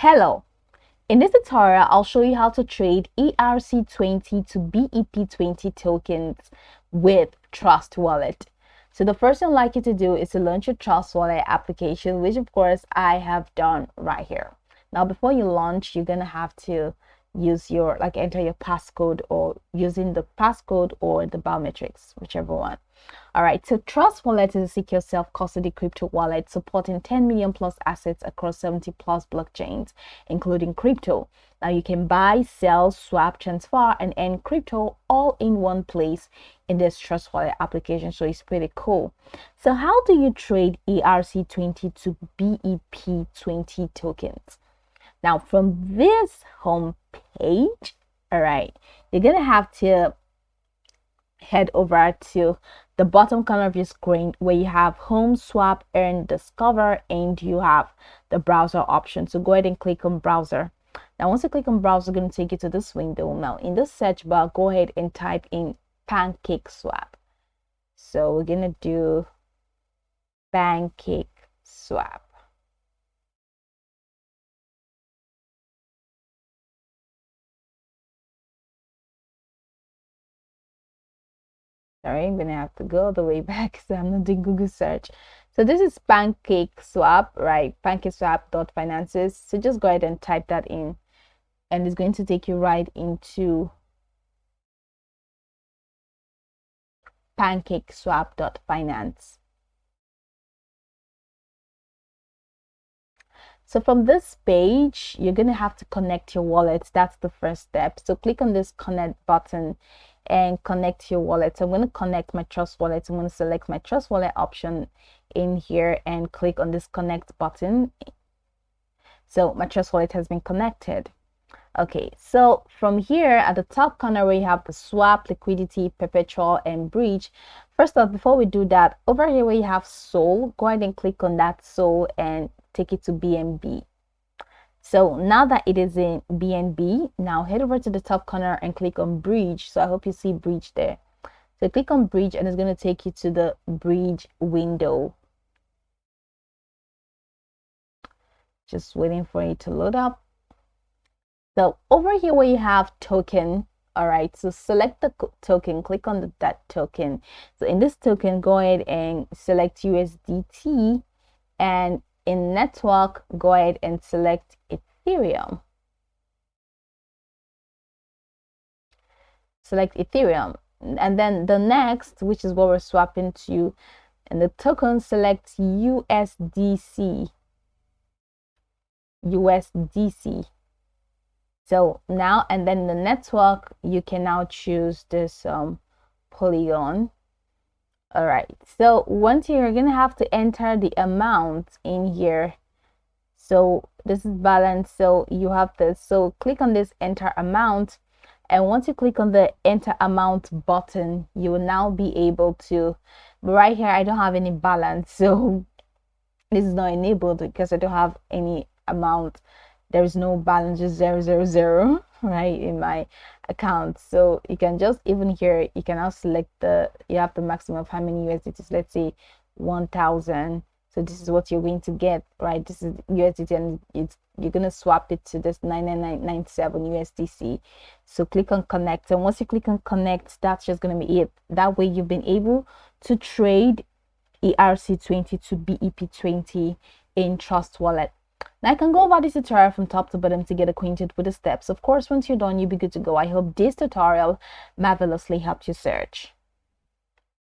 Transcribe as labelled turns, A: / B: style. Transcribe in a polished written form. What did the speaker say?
A: Hello, in this tutorial I'll show you how to trade ERC20 to BEP20 tokens with Trust Wallet. So the first thing I'd like you to do is to launch your Trust Wallet application, which of course I have done right here. Now before you launch, you're gonna have to use your enter your passcode, or using the passcode or the biometrics, whichever one. All right, so Trust Wallet is a secure self-custody crypto wallet supporting 10 million plus assets across 70 plus blockchains, including crypto. Now you can buy, sell, swap, transfer, and earn crypto all in one place in this Trust Wallet application. So it's pretty cool. So how do you trade ERC20 to BEP20 tokens? Now from this home page, all right, you're gonna have to head over to the bottom corner of your screen where you have home, swap, earn, discover, and you have the browser option. So go ahead and click on browser. Now once you click on browser, it's going to take you to this window. Now in the search bar, go ahead and type in pancake swap. So we're going to do pancake swap. Sorry, I'm gonna have to go all the way back because I'm not doing Google search. So this is pancake swap, right? Pancake swap.finances. So just go ahead and type that in, and it's going to take you right into pancake swap.finance. So from this page, you're going to have to connect your wallet. That's the first step. So click on this connect button and connect your wallet. So I'm going to connect my Trust Wallet. I'm going to select my Trust Wallet option in here and click on this connect button. So my Trust Wallet has been connected. Okay, so from here at the top corner where you have the swap, liquidity, perpetual, and bridge. First off, before we do that, over here where you have Sol, go ahead and click on that Sol and take it to BNB. So now that it is in BNB, now head over to the top corner and click on bridge. So I hope you see bridge there. So click on bridge and it's going to take you to the bridge window. Just waiting for it to load up. So over here where you have token, all right, so select the token, click on that token. So in this token, go ahead and select USDT, and in network, go ahead and select Ethereum. Select Ethereum, and then the next, which is what we're swapping to, and the token, select USDC. So now, and then the network, you can now choose this Polygon. All right, so once you're gonna have to enter the amount in here. So this is balance, so you have this. So click on this enter amount, and once you click on the enter amount button, you will now be able to, but right here I don't have any balance, so this is not enabled because I don't have any amount. There is no balance, just 000, right, in my account. So you can just, even here, you can now select you have the maximum of how many USDTs, let's say 1000. So this is what you're going to get, right? This is USDT, and you're going to swap it to this 99997 USDC. So click on connect, and once you click on connect, that's just going to be it. That way you've been able to trade ERC20 to BEP20 in Trust Wallet. Now I can go over this tutorial from top to bottom to get acquainted with the steps. Of course, once you're done, you'll be good to go. I hope this tutorial marvelously helped you search.